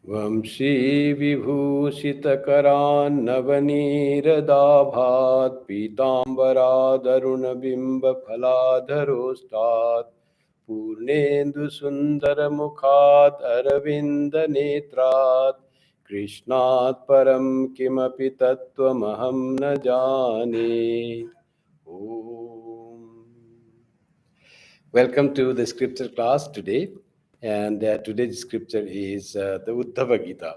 Vamshi Vibhushitakaran Navaniradaabhat Pitambara Darunabimba Phaladharostat Purnendu Sundara Mukhat Aravinda Netrat Krishnat Param Kimapi Tattvamaham na jane. Om. Welcome to the scripture class today. And today's scripture is the Uddhava Gita.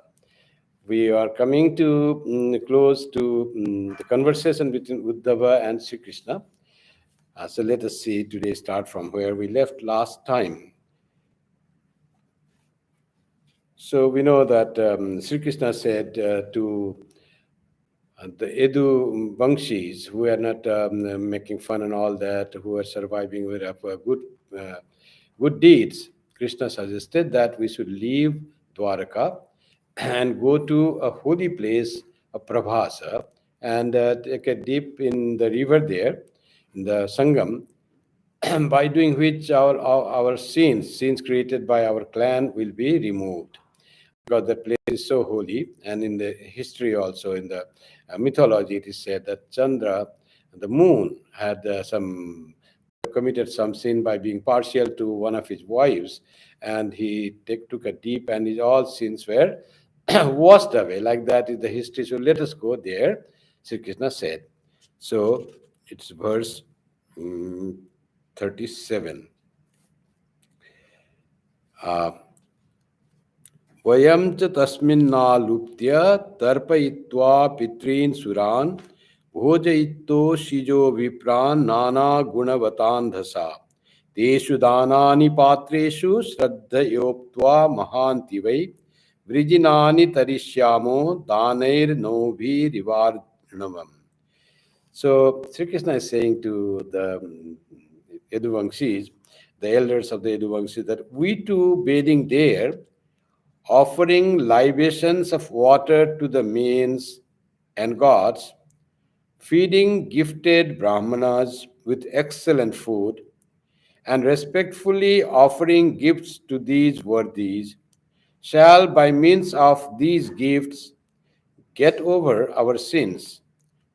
We are coming to close to the conversation between Uddhava and Sri Krishna. So let us see today start from where we left last time. So we know that Sri Krishna said to the Edu Bankshis, who are not making fun and all that, who are surviving with good deeds, Krishna suggested that we should leave Dwaraka and go to a holy place, a Prabhasa, and take a dip in the river there, in the Sangam, by doing which our sins created by our clan, will be removed. Because the place is so holy, and in the history also, in the mythology, it is said that Chandra, the moon, had committed some sin by being partial to one of his wives, and he took a dip, and his all sins were washed away. Like that is the history. So let us go there. Sri Krishna said. So it's verse 37. वयं च तस्मिन्नालुप्त्य तर्पयित्वा पितॄन् सुरान् भोजयित्तो शिजो विप्रान् नानागुणवतान्धसा तेषु दानानि पात्रेषु श्रद्धयोक्त्वा महान्ति वै वृजिनानि तरिष्यामो दानैर्नोभिरिवार्णवम्. So Sri Krishna is saying to the Yaduvamshis, the elders of the Yaduvamshis, that we too bathing there, offering libations of water to the mains and gods, feeding gifted brahmanas with excellent food, and respectfully offering gifts to these worthies, shall by means of these gifts get over our sins,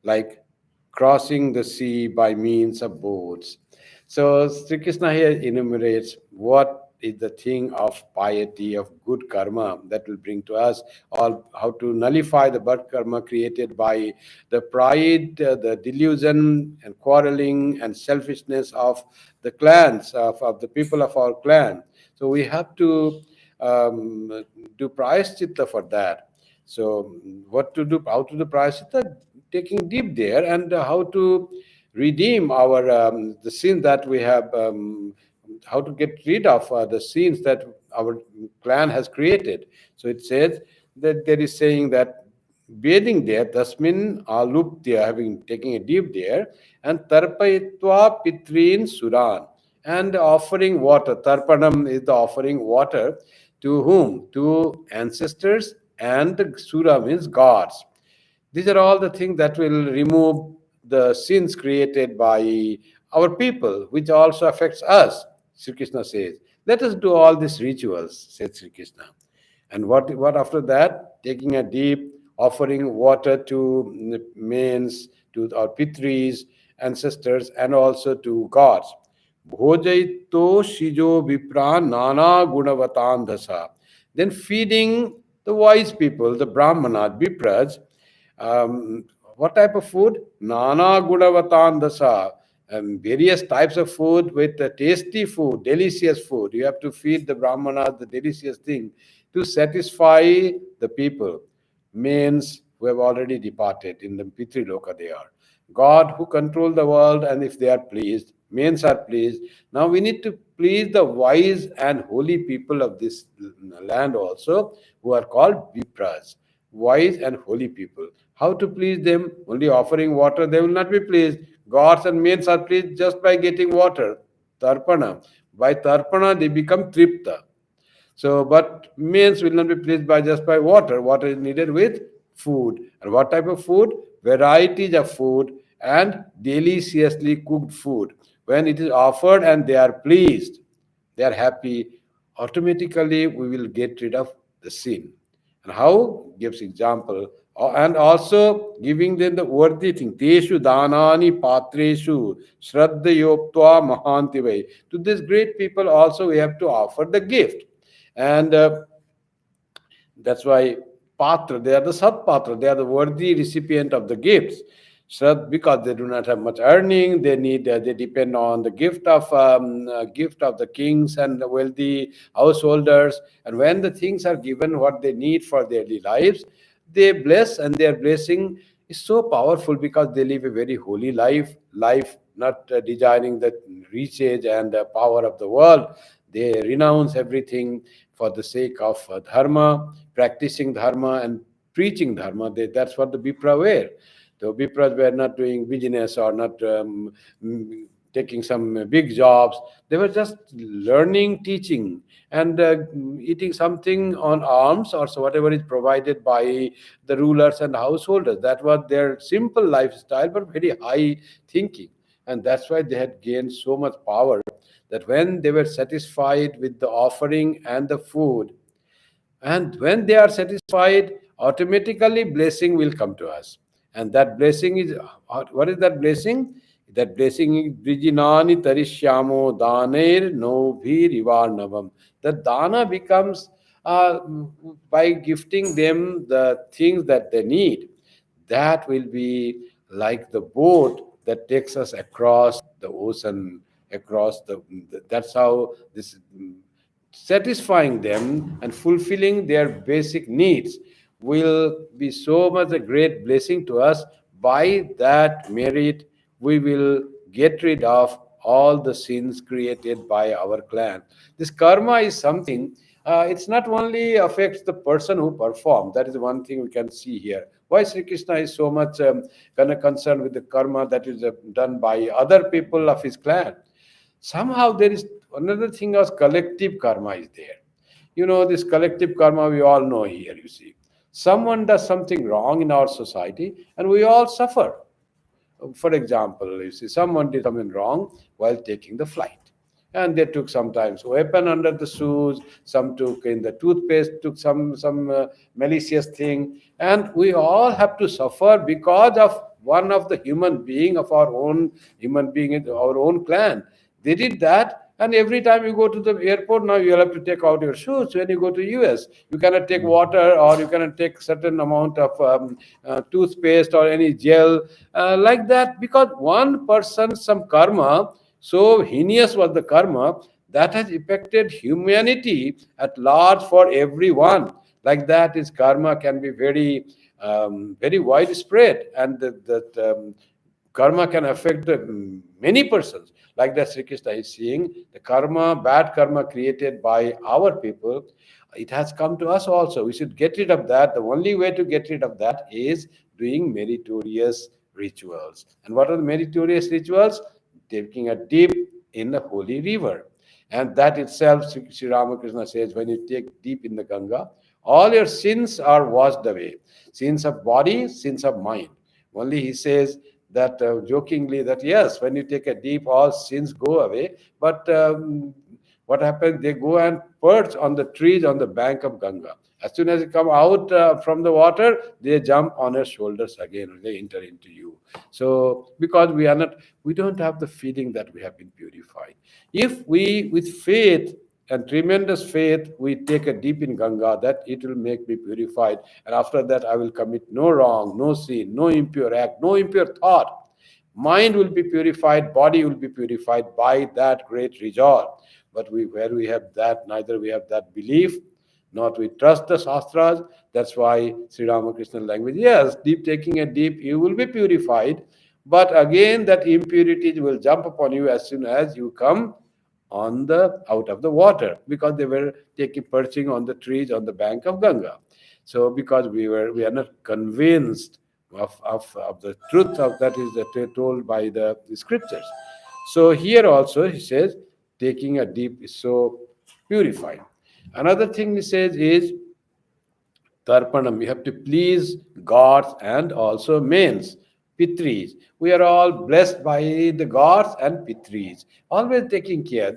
like crossing the sea by means of boats. So Sri Krishna here enumerates what is the thing of piety, of good karma that will bring to us, or how to nullify the bad karma created by the pride, the delusion and quarreling and selfishness of the clans, of the people of our clan. So we have to do prayaschitta for that. So what to do, how to do prayaschitta? Taking deep there, and how to redeem our the sin that we have, how to get rid of the sins that our clan has created. So it says that there is saying that bathing there, tasmin aluptya, having taking a deep there, and tarpayitva pitrin suran, and offering water. Tarpanam is the offering water to whom? To ancestors, and sura means gods. These are all the things that will remove the sins created by our people, which also affects us. Sri Krishna says, let us do all these rituals, said Sri Krishna. And what after that? Taking a deep, offering water to mains, to our pitris, ancestors, and also to gods. Bhojaito shijo vipra nana gunavatam. Then feeding the wise people, the brahmanas, vipras, what type of food? Nana gudavatan dasa. Various types of food with tasty food, delicious food. You have to feed the brahmanas the delicious thing to satisfy the people. Means who have already departed in the Pitri Loka they are. God who control the world, and if they are pleased, means are pleased. Now we need to please the wise and holy people of this land also, who are called Vipras, wise and holy people. How to please them? Only offering water, they will not be pleased. Gods and mains are pleased just by getting water, tarpana. By tarpana, they become tripta. So, but mains will not be pleased by just by water. Water is needed with food. And what type of food? Varieties of food and deliciously cooked food. When it is offered and they are pleased, they are happy, automatically we will get rid of the sin. And how? Gives example. And also giving them the worthy thing. Teshu danani patreshu shraddhayoptva mahantivai. To these great people also we have to offer the gift. And that's why patra, they are the satpatra, they are the worthy recipient of the gifts. So because they do not have much earning, they depend on the gift of the kings and the wealthy householders. And when the things are given what they need for their daily lives, they bless, and their blessing is so powerful because they live a very holy life not desiring the riches and the power of the world. They renounce everything for the sake of dharma, practicing dharma and preaching dharma. That's what the Vipra were. The Vipras were not doing business or not taking some big jobs. They were just learning, teaching, and eating something on alms or so whatever is provided by the rulers and householders. That was their simple lifestyle, but very high thinking. And that's why they had gained so much power that when they were satisfied with the offering and the food, and when they are satisfied, automatically blessing will come to us. And that blessing is, what is that blessing? That blessing is Brijinani Tarishyamo Daner no Rivarnavam. The dana becomes by gifting them the things that they need. That will be like the boat that takes us across the ocean, across that's how this satisfying them and fulfilling their basic needs will be so much a great blessing to us. By that merit, we will get rid of all the sins created by our clan. This karma is something, it's not only affects the person who performed. That is one thing we can see here. Why Sri Krishna is so much kind of concerned with the karma that is done by other people of his clan. Somehow there is another thing as collective karma is there. You know, this collective karma we all know here, you see. Someone does something wrong in our society and we all suffer. For example, you see, someone did something wrong while taking the flight. And they took sometimes weapon under the shoes, some took in the toothpaste, took some malicious thing. And we all have to suffer because of one of the human being of our own human being in our own clan. They did that, and every time you go to the airport, now you have to take out your shoes. When you go to US, you cannot take water or you cannot take certain amount of toothpaste or any gel like that, because one person, some karma, so heinous was the karma that has affected humanity at large for everyone. Like that, is karma can be very widespread, and that karma can affect many persons. Like that, Sri Krishna is saying, the karma, bad karma created by our people, it has come to us also. We should get rid of that. The only way to get rid of that is doing meritorious rituals. And what are the meritorious rituals? Taking a dip in the holy river. And that itself, Sri Ramakrishna says, when you take deep in the Ganga, all your sins are washed away. Sins of body, sins of mind. Only he says that jokingly that yes, when you take a deep, all sins go away. But what happens? They go and perch on the trees on the bank of Ganga. As soon as you come out from the water, they jump on your shoulders again. They enter into you. So because we don't have the feeling that we have been purified. If we, with faith and tremendous faith, we take a dip in Ganga, that it will make me purified. And after that, I will commit no wrong, no sin, no impure act, no impure thought. Mind will be purified, body will be purified by that great resolve. But where we have that, neither we have that belief, not we trust the Shastras. That's why Sri Ramakrishna language, yes, deep taking a deep, you will be purified. But again, that impurity will jump upon you as soon as you come out of the water, because they were perching on the trees on the bank of Ganga. So because we are not convinced of the truth of that is told by the scriptures. So here also he says taking a dip is so purifying. Another thing he says is Tarpanam. You have to please gods and also men's. Pitris. We are all blessed by the gods and Pitris, always taking care.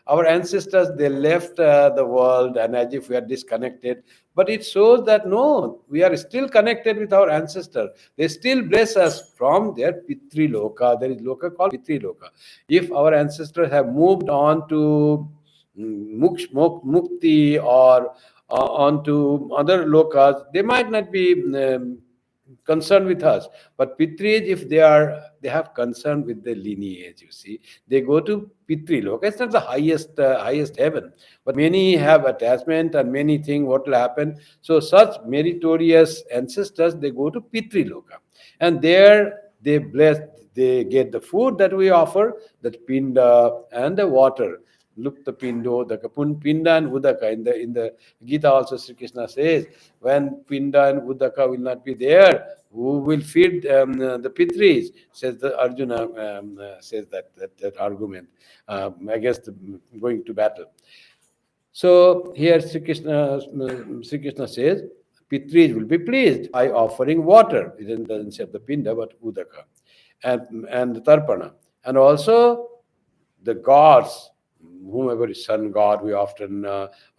Our ancestors, they left the world and as if we are disconnected. But it shows that no, we are still connected with our ancestors. They still bless us from their Pitri Loka. There is Loka called Pitri Loka. If our ancestors have moved on to Mukti or onto other lokas, they might not be concerned with us. But Pitris, if they have concern with the lineage, you see, they go to Pitri Loka. It's not the highest heaven, but many have attachment and many think what will happen. So such meritorious ancestors, they go to Pitri Loka, and there they bless. They get the food that we offer, that pinda and the water. Look, the pindo, the pinda and udaka. In the Gita also, Sri Krishna says, when pinda and udaka will not be there, who will feed the pitris? Says the Arjuna, says that argument against going to battle. So here Sri Krishna says, Pitris will be pleased by offering water. It doesn't say the pinda, but udaka, and the tarpana, and also the gods, whomever is sun god, we often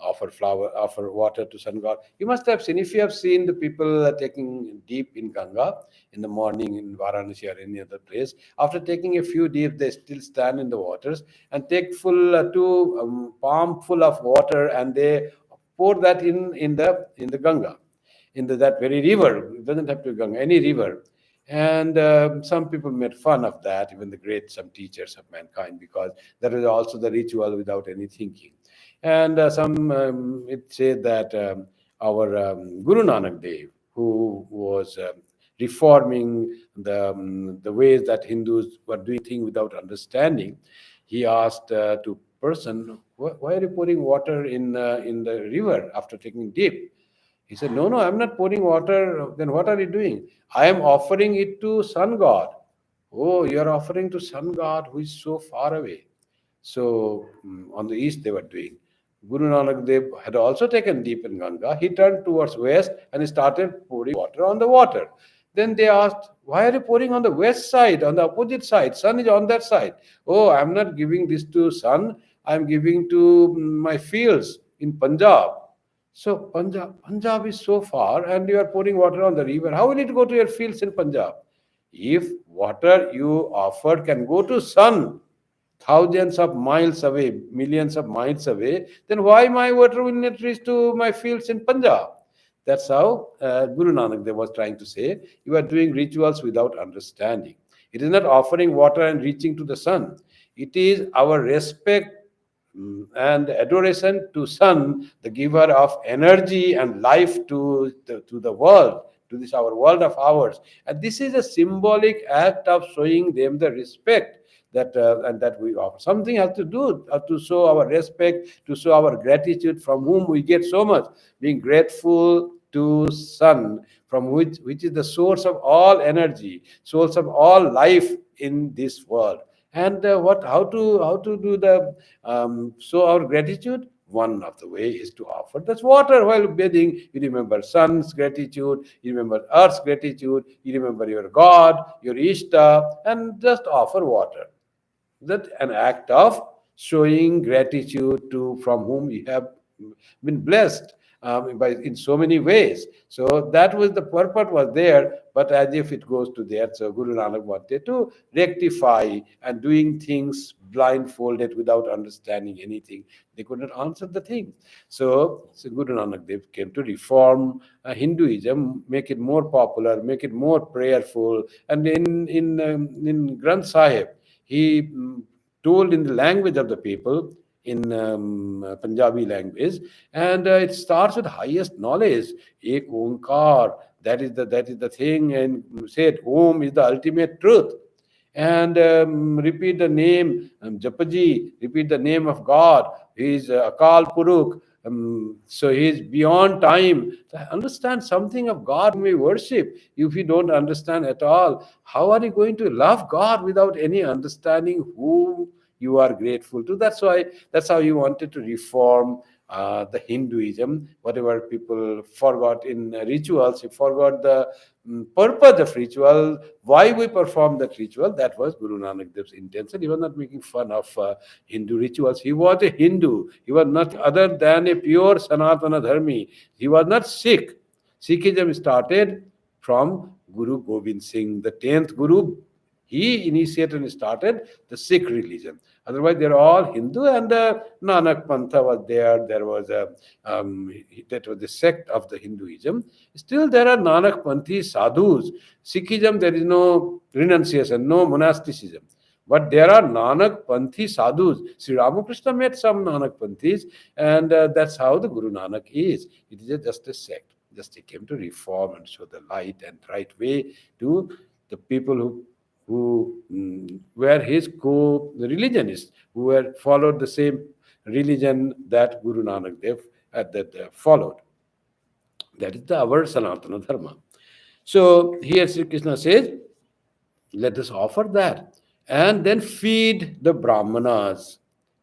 offer water to sun god. You must have seen, if you have seen the people taking deep in Ganga in the morning in Varanasi or any other place, after taking a few deep, they still stand in the waters and take full two palm full of water, and they pour that in the Ganga, that very river. It doesn't have to be Ganga, any river. And some people made fun of that, even some teachers of mankind, because that is also the ritual without any thinking. And it said that our Guru Nanak Dev, who was reforming the ways that Hindus were doing things without understanding, he asked to person, why are you pouring water in the river after taking dip? He said, no, I'm not pouring water. Then what are you doing? I am offering it to sun god. Oh, you are offering to sun god who is so far away. So on the east they were doing. Guru Nanak Dev had also taken deep in Ganga. He turned towards west and he started pouring water on the water. Then they asked, why are you pouring on the west side, on the opposite side? Sun is on that side. Oh, I'm not giving this to sun. I'm giving to my fields in Punjab. So Punjab is so far, and you are pouring water on the river. How will it go to your fields in Punjab? If water you offered can go to sun, thousands of miles away, millions of miles away, then why my water will not reach to my fields in Punjab? That's how Guru Nanak Dev was trying to say. You are doing rituals without understanding. It is not offering water and reaching to the sun. It is our respect and adoration to sun, the giver of energy and life to the world, to this our world of ours. And this is a symbolic act of showing them the respect that we offer. Something has to do to show our respect, to show our gratitude, from whom we get so much. Being grateful to sun, from which is the source of all energy, source of all life in this world. And how to do the show our gratitude? One of the way is to offer this water while bathing. You remember sun's gratitude, you remember earth's gratitude, you remember your God, your Ishta, and just offer water. That an act of showing gratitude to from whom you have been blessed in so many ways. So that was the purpose was there, but as if it goes to there. So Guru Nanak wanted to rectify, and doing things blindfolded without understanding anything. They could not answer the thing. So Guru Nanak Dev came to reform Hinduism, make it more popular, make it more prayerful. And in Granth Sahib, he told in the language of the people, in Punjabi language, and it starts with highest knowledge. Ek Onkar, that is the thing, and said Om is the ultimate truth. And repeat the name Japaji, repeat the name of God. He is Akal Purukh. So he is beyond time. Understand something of God whom we worship. If you don't understand at all, how are you going to love God without any understanding who you are grateful to? That's how you wanted to reform the Hinduism, whatever people forgot in rituals, he forgot the purpose of ritual, why we perform that ritual. That was Guru Nanak Dev's intention. He was not making fun of Hindu rituals. He was a Hindu. He was not other than a pure Sanatana Dharmi. He was not Sikh. Sikhism started from Guru Gobind Singh, the 10th Guru. He initiated and started the Sikh religion. Otherwise, they're all Hindu, and Nanak Pantha was there. There was that was the sect of the Hinduism. Still, there are Nanak Panthi sadhus. Sikhism, there is no renunciation, no monasticism. But there are Nanak Panthi sadhus. Sri Ramakrishna met some Nanak Panthis, and that's how the Guru Nanak is. It is just a sect. Just he came to reform and show the light and right way to the people who were his co-religionists, who were followed the same religion that Guru Nanak Dev followed. That is our Sanatana Dharma. So here Sri Krishna says, let us offer that and then feed the Brahmanas,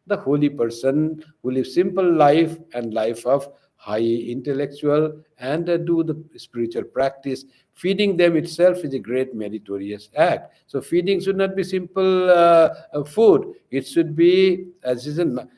the holy person who lives simple life and life of high intellectual and do the spiritual practice. Feeding them itself is a great meritorious act. So feeding should not be simple food. It should be, as is the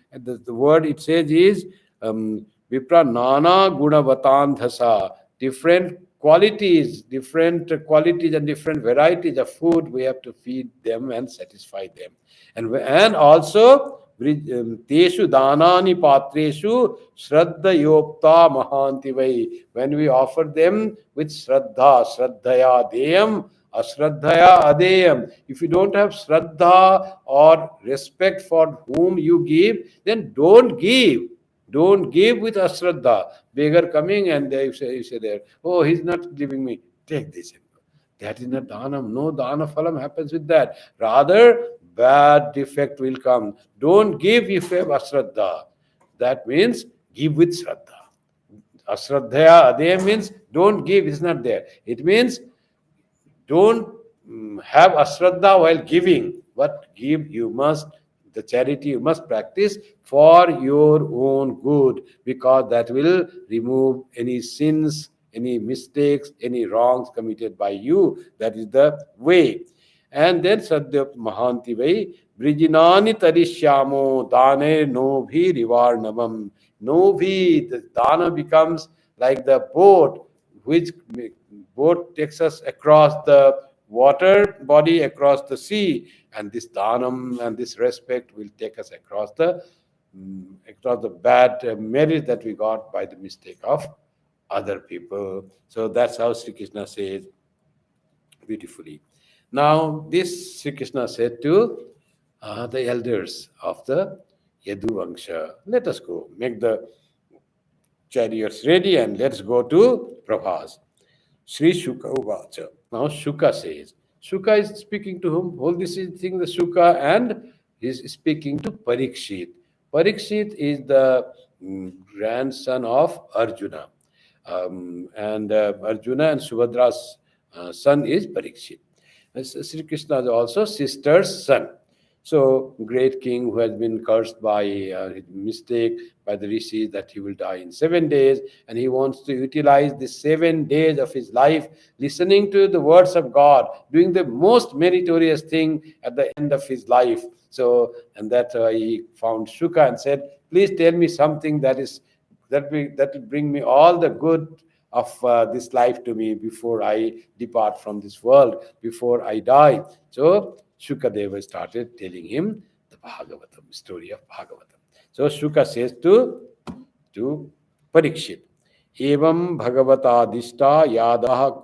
word it says is vipra nana gunavatandhasa, different qualities and different varieties of food. We have to feed them and satisfy them. And also teshu danani patreshu shraddha yopta mahanti vai. When we offer them with shraddhaya deyam, ashraddhaya adeyam. If you don't have shraddha or respect for whom you give, then don't give. Don't give with ashraddha. Beggar coming and you say there, oh, he's not giving me. Take this. That is not dhanam. No dana phalam happens with that. Rather, bad defect will come. Don't give if you have ashraddha. That means give with shraddha. Ashraddhaya adeyam means don't give, it's not there. It means don't have ashraddha while giving, but give you must. The charity you must practice for your own good, because that will remove any sins, any mistakes, any wrongs committed by you. That is the way. And then Sadhya Mahanti Vai, Brijinani Tarishyamo Dane Nobhi Rivarnamam. Nobhi, the Dana becomes like the boat, which boat takes us across the water body, across the sea, and this dhanam and this respect will take us across the bad merit that we got by the mistake of other people. So that's how Sri Krishna says beautifully. Now this Sri Krishna said to the elders of the Yadu Vangsha, let us go, make the chariots ready and let's go to Prabhas. Sri Shuka Uvacha. Now Shuka says, Shuka is speaking to whom? All this is thing the Shuka, and is speaking to Parikshit. Parikshit is the grandson of Arjuna. And Arjuna and Subhadra's son is Parikshit. Sri Krishna is also sister's son. So, great king who has been cursed by his mistake by the rishis that he will die in 7 days, and he wants to utilize the 7 days of his life listening to the words of God, doing the most meritorious thing at the end of his life. So, and that he found Shuka and said, please tell me something that will bring me all the good of this life to me before I depart from this world, before I die. So, Shukadeva started telling him the Bhagavatam, story of Bhagavatam. So Shuka says to Parikshit, Evam Bhagavatadishta Yadaha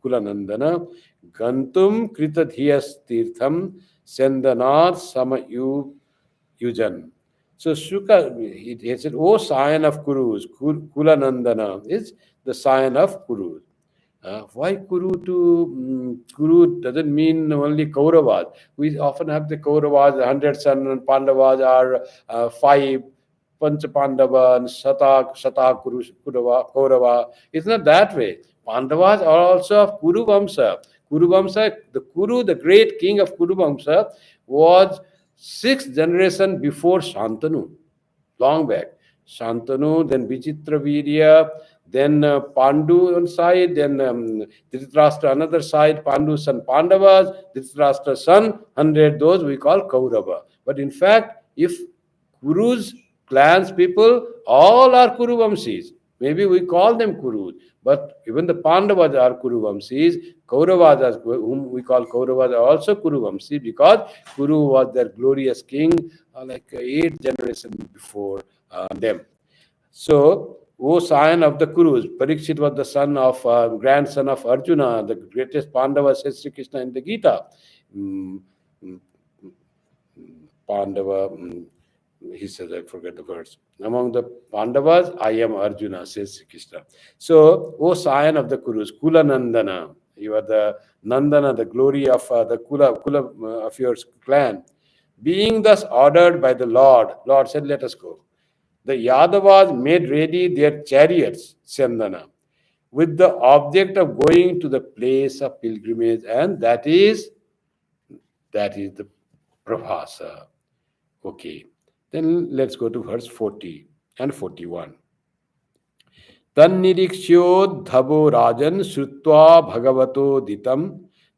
Kulanandana Gantum Kritadhiyas Tirtham Sendanat Samayujan. So Shuka, he said, O scion of Kurus, Kulanandana is the scion of Kurus. Why Kuru to Kuru doesn't mean only Kauravas. We often have the Kauravas, the 100 sons, and Pandavas are 5, Pancha Pandava and Sata Kaurava. It's not that way. Pandavas are also of Kuru Vamsa. Kuru Vamsa, the great king of Kuru Vamsa, was 6th generation before Shantanu, long back. Shantanu, then Vichitra Virya, then Pandu on side, then Dhritarashtra another side, Pandu son Pandavas, Dhritarashtra son 100, those we call Kaurava. But in fact, if Kurus, clans people, all are Kuruvamsis. Maybe we call them Kurus, but even the Pandavas are Kuruvamsis. Kauravas, whom we call Kauravas, are also Kuruvamsi because Kuru was their glorious king, like 8 generations before them. So, O scion of the Kurus, Parikshit was the son of, grandson of Arjuna, the greatest Pandava, says Sri Krishna in the Gita. Mm, mm, Pandava, he says, I forget the words. Among the Pandavas, I am Arjuna, says Sri Krishna. So, O scion of the Kurus, Kula Nandana, you are the Nandana, the glory of the Kula of your clan. Being thus ordered by the Lord said, let us go. The Yadavas made ready their chariots, Sandana, with the object of going to the place of pilgrimage, and that is the Prabhasa. Okay. Then let's go to verse 40 and 41. तन्निरीक्ष्योद्धवो राजन् श्रुत्वा भगवतो दितं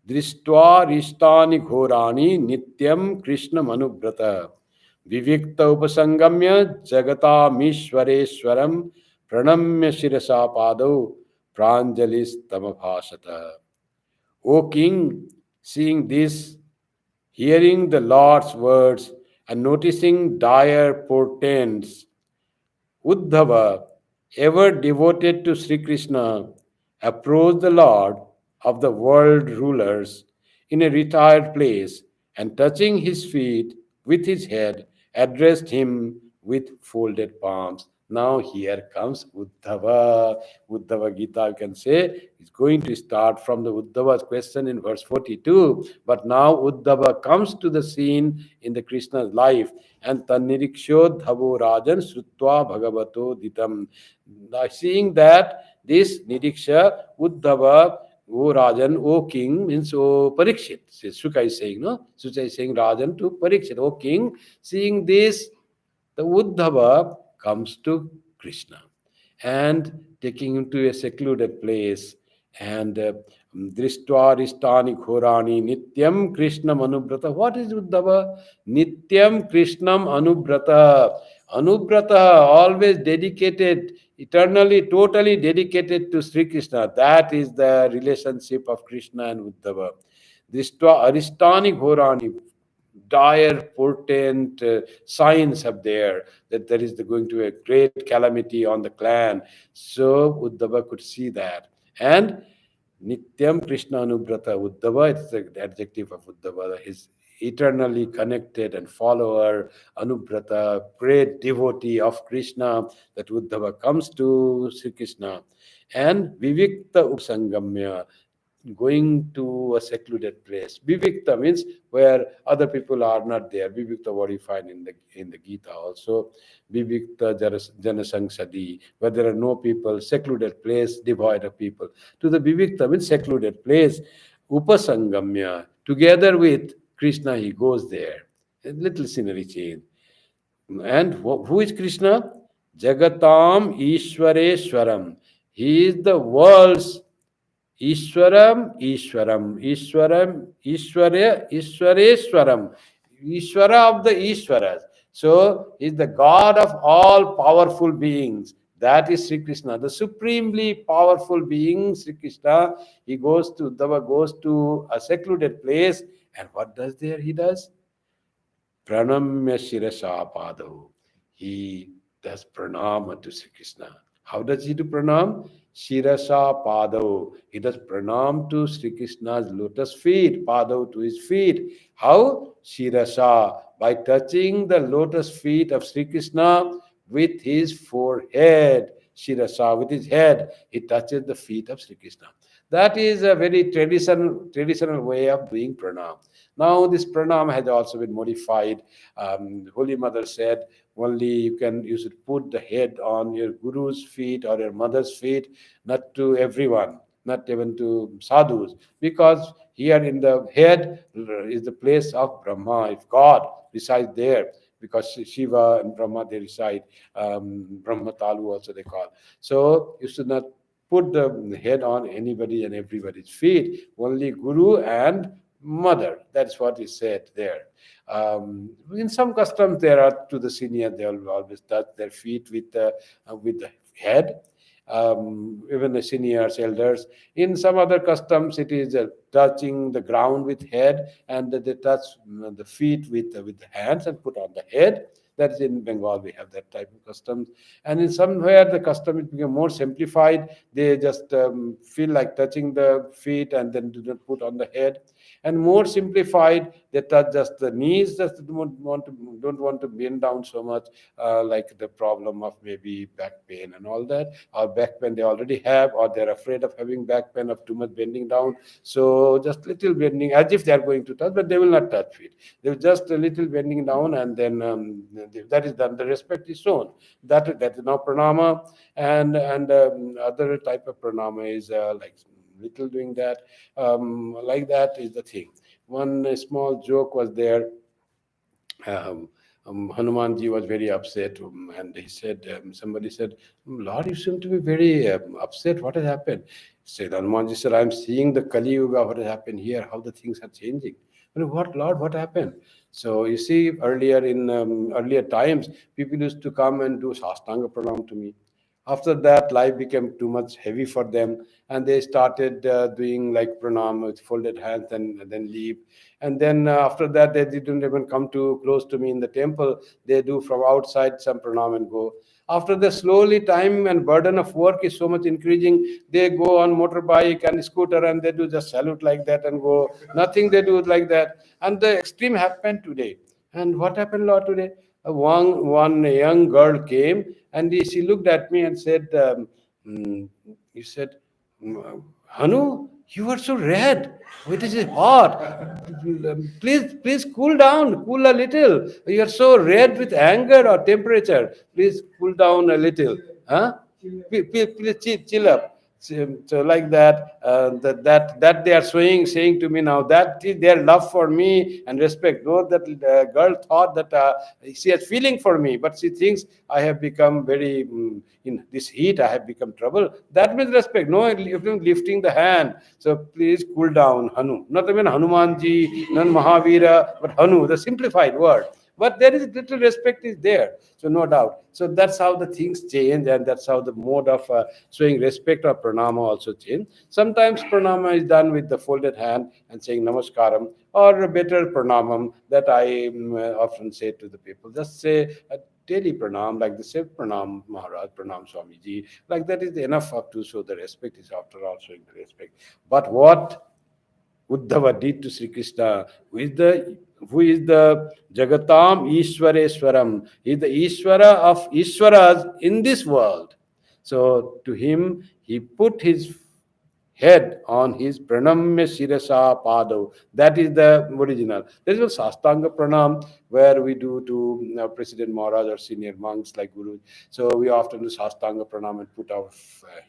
दृष्ट्वा रिष्टानि घोराणि नित्यं कृष्णमनुव्रत विविक्त उपसंगम्य जगतामीश्वरेश्वरं प्रणम्य शिरसा पादौ प्राञ्जलिस्तमभाषत. O king, seeing this, hearing the Lord's words, and noticing dire portents, Uddhava, ever devoted to Sri Krishna, approached the Lord of the world rulers in a retired place and touching his feet with his head, addressed him with folded palms. Now here comes Uddhava. Uddhava Gita, you can say, is going to start from the Uddhava's question in verse 42. But now Uddhava comes to the scene in the Krishna's life. And Tannirikshodhavo Rajan Srutva Bhagavato Ditam. Now, seeing that this Niriksha, Uddhava, O Rajan, O king, means O Parikshit. Suka is saying, no? Suka is saying Rajan to Parikshit, O king. Seeing this, the Uddhava comes to Krishna and taking him to a secluded place and Drishtva Rishtani Khorani Nityam Krishnam Anubrata. What is Uddhava? Nityam Krishnam Anubrata. Anubrata, always dedicated, eternally, totally dedicated to Sri Krishna. That is the relationship of Krishna and Uddhava. Drishtva Aristani Ghorani, dire portent signs up there that there is going to be a great calamity on the clan. So Uddhava could see that. And Nityam Krishna Anubrata Uddhava, it's the adjective of Uddhava, is eternally connected and follower, Anubrata, great devotee of Krishna, that Uddhava comes to Sri Krishna. And Vivikta Upsangamya, going to a secluded place. Vivikta means where other people are not there. Vivikta, what you find in the Gita also. Vivikta Janasangsadi, where there are no people, secluded place, devoid of people. To the Vivikta means secluded place. Upasangamya, together with Krishna, he goes there. A little scenery change. And who is Krishna? Jagatam Ishwareshwaram. He is the world's Ishwaram, Ishwaram, Ishwaram, Ishwarya, Ishwareshwaram, Ishwara of the Ishwaras. So, he is the God of all powerful beings. That is Sri Krishna, the supremely powerful being, Sri Krishna. He goes to, Uddhava goes to a secluded place, and what does there? He does Pranamya Shirasa Padaw. He does pranam to Sri Krishna. How does he do pranam? Sirsa Padaw. He does pranam to Sri Krishna's lotus feet, Padaw to his feet. How? Sirasa, by touching the lotus feet of Sri Krishna with his forehead. Sirasa, with his head, he touches the feet of Sri Krishna. That is a very traditional way of doing pranam. Now this pranam has also been modified. Holy Mother said, only you should put the head on your guru's feet or your mother's feet, not to everyone, not even to sadhus, because here in the head is the place of Brahma, if God resides there. because Shiva and Brahma, they reside, Brahma Talu also they call. So you should not put the head on anybody and everybody's feet, only Guru and mother. That's what is said there. In some customs, there are to the senior, they will always touch their feet with the head. Even the seniors, elders. In some other customs, it is touching the ground with head, and they touch the feet with the hands and put on the head. That is in Bengal, we have that type of customs. And in somewhere, the custom is become more simplified. They just feel like touching the feet and then do not put on the head. And more simplified, they touch just the knees, just don't want to bend down so much, like the problem of maybe back pain and all that, or back pain they already have, or they're afraid of having back pain of too much bending down. So just little bending, as if they are going to touch, but they will not touch feet. They will just a little bending down, and then that is done. The respect is shown. That is now pranama, and other type of pranama is like little doing that, like that is the thing. One small joke was there. um, Hanumanji was very upset, and he said, somebody said, Lord, you seem to be very upset. What has happened? Said Hanumanji said, I'm seeing the Kali Yuga, what has happened here, how the things are changing. What, Lord, what happened? So you see, earlier in earlier times, people used to come and do Sastanga Pranam to me. After that, life became too much heavy for them, and they started doing like pranam with folded hands and then leave. And then after that, they didn't even come too close to me in the temple. They do from outside some pranam and go. After the slowly time and burden of work is so much increasing, they go on motorbike and scooter and they do just salute like that and go. Nothing they do like that. And the extreme happened today. And what happened, Lord, today? One young girl came and she looked at me and said, he said, Hanu, you are so red. It is hot. Please cool a little. You are so red with anger or temperature. Please cool down a little. Huh? Please chill up. So like that, that they are saying to me now, that is their love for me and respect. Though that girl thought that she has feeling for me, but she thinks I have become very in this heat. I have become trouble. That means respect. No, even lifting the hand. So please cool down, Hanu. Not even Hanumanji, not Mahavira, but Hanu, the simplified word. But there is little respect is there, so no doubt. So that's how the things change, and that's how the mode of showing respect or pranama also change. Sometimes pranama is done with the folded hand and saying namaskaram, or a better pranamam that I often say to the people. Just say a daily pranam, like the same pranam Maharaj, pranam Swamiji, like that is enough to show the respect. Is after all showing the respect. But what Uddhava did to Sri Krishna, who is the Jagatam Ishwareswaram. He is the Ishwara of Ishwaras in this world. So to him, he put his head on his Pranamya Sirsa Padaw. That is the original. There is a Sastanga Pranam where we do to President Maharaj or senior monks like Guru. So we often do Sastanga Pranam and put our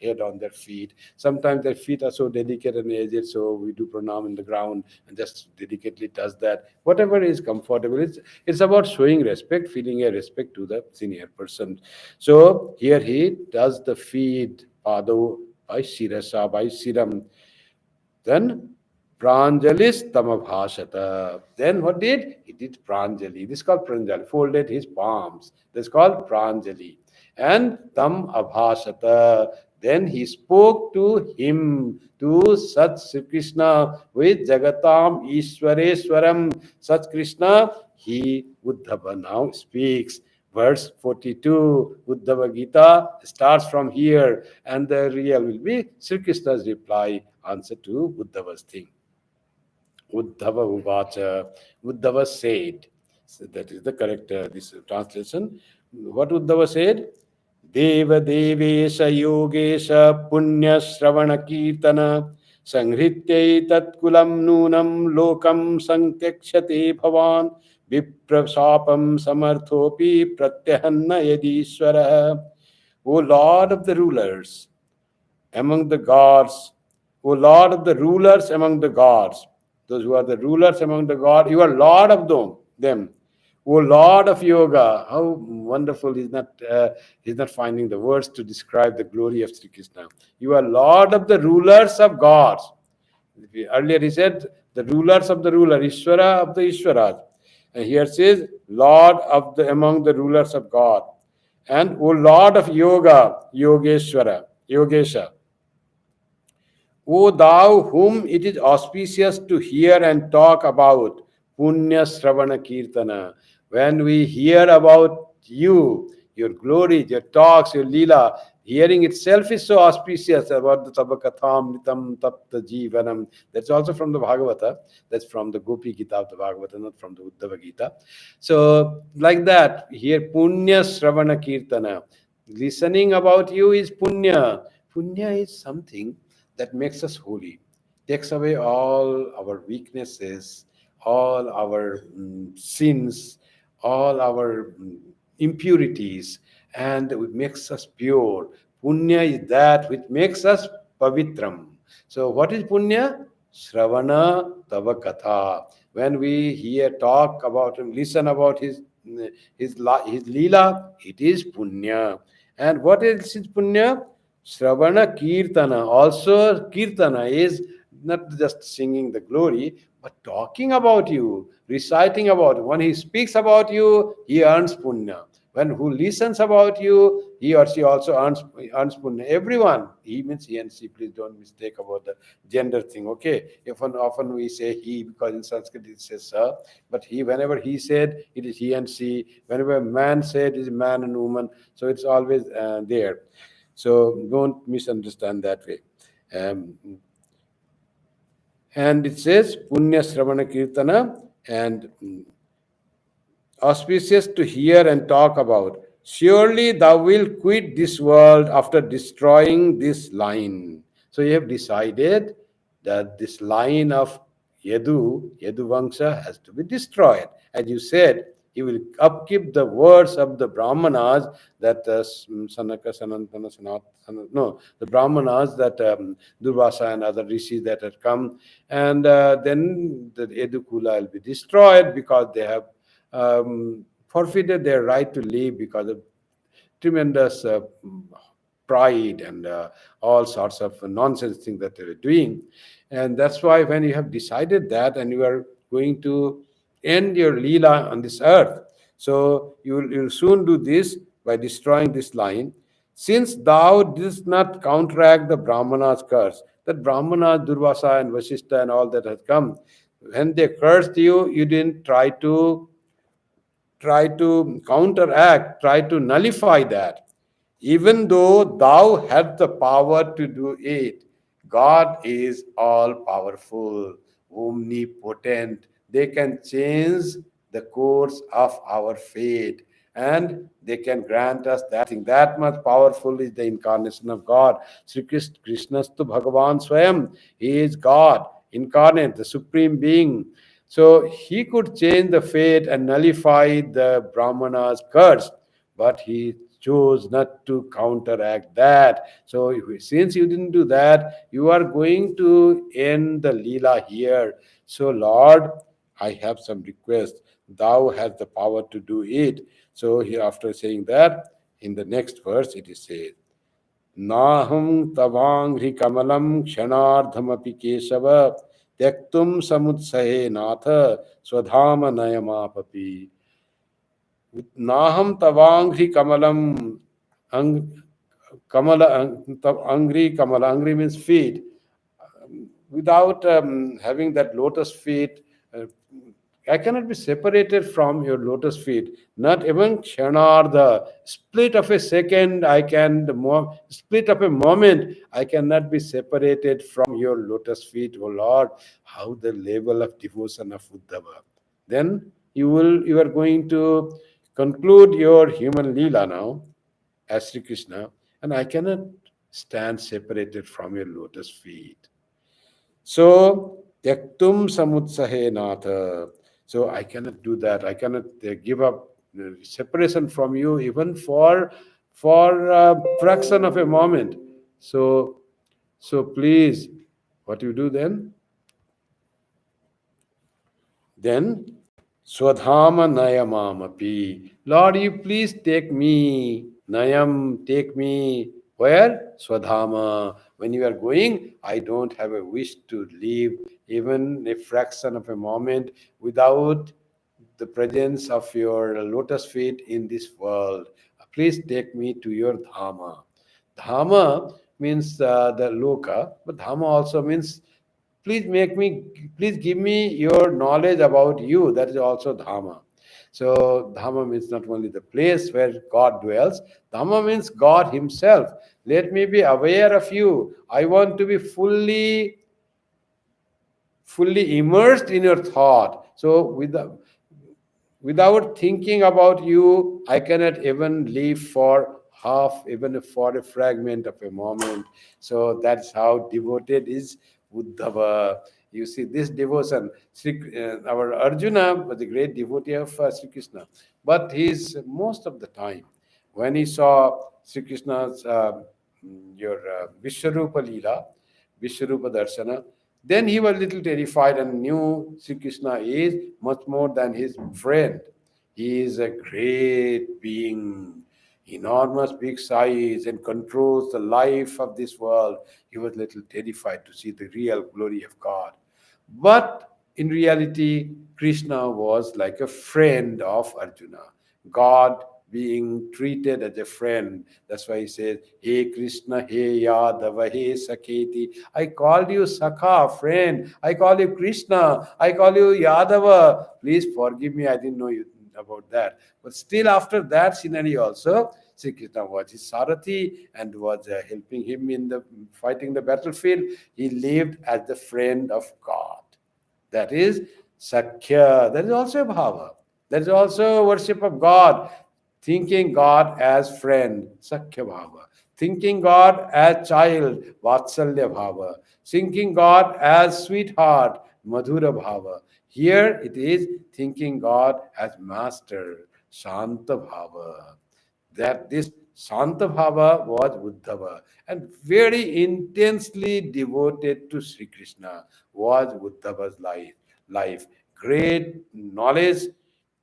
head on their feet. Sometimes their feet are so delicate and aged, so we do Pranam in the ground and just delicately touch that. Whatever is comfortable. It's about showing respect, feeling a respect to the senior person. So here he does the feet, Padaw, by Sirasa, by Siram. Then Pranjalis Tamabhashata. Then what did? He did Pranjali. This is called Pranjali. Folded his palms. This is called Pranjali. And Tam Abhashata. Then he spoke to him, to Sat Sri Krishna, with Jagatam Ishwareswaram. Sat Krishna, he Uddhava now speaks. Verse 42, Uddhava Gita starts from here, and the real will be Sri Krishna's reply, answer to Uddhava's thing. Uddhava Uvacha, Uddhava said. So that is the correct this translation. What Uddhava said? Deva Devesha Yogesha Punya Shravana Kirtana Sanghrityai Tatkulam Nunam Lokam Sanktekshate Bhavan Viprasapam Samarthopi Pratyahanna Yadishwara. O Lord of the rulers among the gods, O Lord of the rulers among the gods, those who are the rulers among the gods, you are Lord of them. O Lord of Yoga. How wonderful! He's not finding the words to describe the glory of Sri Krishna. You are Lord of the rulers of gods. Earlier he said the rulers of the ruler, Ishvara of the Ishwaras. And here says Lord of the among the rulers of God. And O Lord of Yoga, Yogeshwara, Yogesha. O thou whom it is auspicious to hear and talk about, Punya Sravana Kirtana. When we hear about you, your glories, your talks, your lila, hearing itself is so auspicious about the Tabakatham Nitam Tapta Jivanam. That's also from the Bhagavata. That's from the Gopi Gita of the Bhagavata, not from the Uddhava Gita. So, like that, here Punya Sravana Kirtana. Listening about you is Punya. Punya is something that makes us holy, takes away all our weaknesses, all our sins, all our impurities, and it makes us pure. Punya is that which makes us pavitram. So, what is punya? Shravana tava katha. When we hear talk about him, listen about his leela, it is punya. And what else is punya? Shravana Kirtana. Also, Kirtana is not just singing the glory, but talking about you, reciting about you. When he speaks about you, he earns punya. When who listens about you, he or she also earns punya. Everyone, he means he and she. Please don't mistake about the gender thing. Okay, often we say he because in Sanskrit it says sir, but he whenever he said it is he and she. Whenever man said it is man and woman, so it's always there. So don't misunderstand that way. Um, and it says Punya Sravana Kirtana and auspicious to hear and talk about. Surely thou wilt quit this world after destroying this line. So you have decided that this line of Yadu Vangsha has to be destroyed. As you said, he will upkeep the words of the Brahmanas that Sanaka, Sanantana, no, the Brahmanas that Durvasa and other rishis that had come, and then the Yadukula will be destroyed because they have forfeited their right to live because of tremendous pride and all sorts of nonsense things that they were doing. And that's why when you have decided that and you are going to end your Leela on this earth, so you'll soon do this by destroying this line. Since thou didst not counteract the Brahmana's curse, that Brahmana, Durvasa, and Vasishta and all that has come, when they cursed you, you didn't try to counteract, try to nullify that. Even though thou hast the power to do it, God is all powerful, omnipotent. They can change the course of our fate and they can grant us that thing. That much powerful is the incarnation of God. Sri Krishnastu Bhagavan Swayam. He is God, incarnate, the supreme being. So he could change the fate and nullify the Brahmana's curse, but he chose not to counteract that. So since you didn't do that, you are going to end the Leela here. So Lord, I have some request. Thou hast the power to do it. So here after saying that, in the next verse it is said, Naham tavangri kamalam kshanardhamapi kesava त्यक्तुम समुत्सहे नाथ स्वधाम नयमापपि नाहम तवांघ्रि Kamalam angri kamala. Angri means feet. Without having that lotus feet, I cannot be separated from your lotus feet. Not even kshanardha, split of a second, split of a moment, I cannot be separated from your lotus feet, O Lord. How the level of devotion of Uddhava. Then you are going to conclude your human leela now as Sri Krishna, and I cannot stand separated from your lotus feet. So, Tyaktum Samutsahe Natha. So I cannot do that. I cannot give up separation from you even for a fraction of a moment. So please, what you do then? Then Swadhama Nayamamapi. Lord, you please take me. Nayam, take me. Where? Swadhama. When you are going, I don't have a wish to leave even a fraction of a moment without the presence of your lotus feet in this world. Please take me to your Dhama. Dhama means the Loka, but Dhama also means please make me, please give me your knowledge about you. That is also Dhama. So Dhama means not only the place where God dwells, Dhama means God Himself. Let me be aware of you. I want to be fully immersed in your thought. So without thinking about you, I cannot even live for half, even for a fragment of a moment. So that's how devoted is Uddhava. You see, this devotion, our Arjuna was a great devotee of Sri Krishna, but he's most of the time when he saw Sri Krishna's your Vishwarupa Leela, Vishwarupa Darshana, then he was little terrified and knew Sri Krishna is much more than his friend. He is a great being, enormous big size, and controls the life of this world. He was little terrified to see the real glory of God. But in reality, Krishna was like a friend of Arjuna. God being treated as a friend. That's why he says, Hey Krishna, Hey Yadava, Hey Saketi. I called you Sakha, friend. I call you Krishna. I call you Yadava. Please forgive me, I didn't know you about that. But still, after that scenario also, Sri Krishna was his Sarathi and was helping him in the fighting the battlefield. He lived as the friend of God. That is Sakhya. That is also a bhava. That is also worship of God. Thinking God as friend, Sakhya bhava. Thinking God as child, Vatsalya bhava. Thinking God as sweetheart, Madhura bhava. Here it is thinking God as master, Shanta bhava. That this Shanta bhava was Uddhava and very intensely devoted to Sri Krishna was Uddhava's life. Great knowledge,